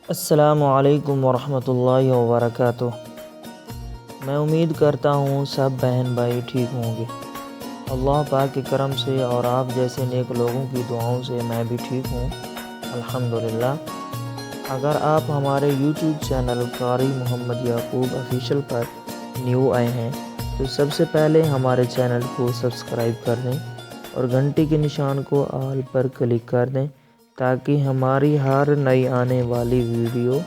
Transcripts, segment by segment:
السلام علیکم ورحمۃ اللہ وبرکاتہ۔ میں امید کرتا ہوں سب بہن بھائی ٹھیک ہوں گے۔ اللہ پاک کے کرم سے اور آپ جیسے نیک لوگوں کی دعاؤں سے میں بھی ٹھیک ہوں الحمدللہ۔ اگر آپ ہمارے یوٹیوب چینل قاری محمد یعقوب آفیشیل پر نیو آئے ہیں تو سب سے پہلے ہمارے چینل کو سبسکرائب کر دیں اور گھنٹی کے نشان کو آل پر کلک کر دیں تاکہ ہماری ہر نئی آنے والی ویڈیو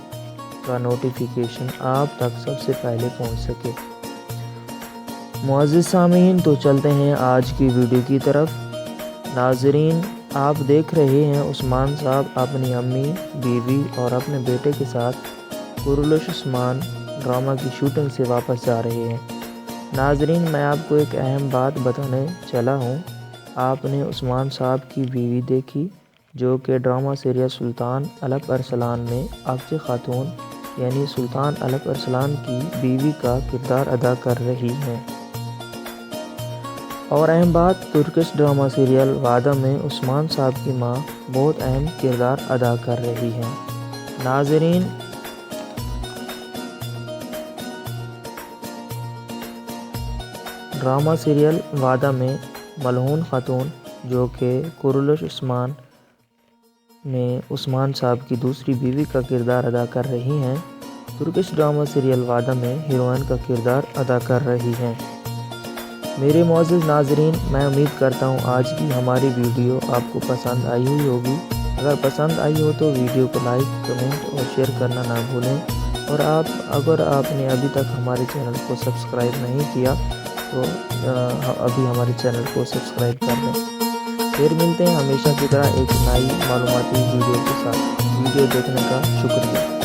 کا نوٹیفیکیشن آپ تک سب سے پہلے پہنچ سکے۔ معزز سامعین، تو چلتے ہیں آج کی ویڈیو کی طرف۔ ناظرین، آپ دیکھ رہے ہیں عثمان صاحب اپنی امی، بیوی اور اپنے بیٹے کے ساتھ کرولش عثمان ڈرامہ کی شوٹنگ سے واپس جا رہے ہیں۔ ناظرین، میں آپ کو ایک اہم بات بتانے چلا ہوں۔ آپ نے عثمان صاحب کی بیوی دیکھی جو کہ ڈرامہ سیریل سلطان الپ ارسلان میں افضل خاتون یعنی سلطان الپ ارسلان کی بیوی کا کردار ادا کر رہی ہیں۔ اور اہم بات، ترکش ڈرامہ سیریل وعدہ میں عثمان صاحب کی ماں بہت اہم کردار ادا کر رہی ہیں۔ ناظرین، ڈرامہ سیریل وعدہ میں ملعون خاتون جو کہ کرولش عثمان میں عثمان صاحب کی دوسری بیوی کا کردار ادا کر رہی ہیں، ترکش ڈرامہ سیریل وعدہ میں ہیروئن کا کردار ادا کر رہی ہیں۔ میرے معزز ناظرین، میں امید کرتا ہوں آج کی ہماری ویڈیو آپ کو پسند آئی ہوئی ہوگی۔ اگر پسند آئی ہو تو ویڈیو کو لائک، کمنٹ اور شیئر کرنا نہ بھولیں، اور اگر آپ نے ابھی تک ہمارے چینل کو سبسکرائب نہیں کیا تو ابھی ہمارے چینل کو سبسکرائب کر دیں۔ پھر ملتے ہیں ہمیشہ کی طرح ایک نئی معلوماتی ویڈیو کے ساتھ۔ ویڈیو دیکھنے کا شکریہ۔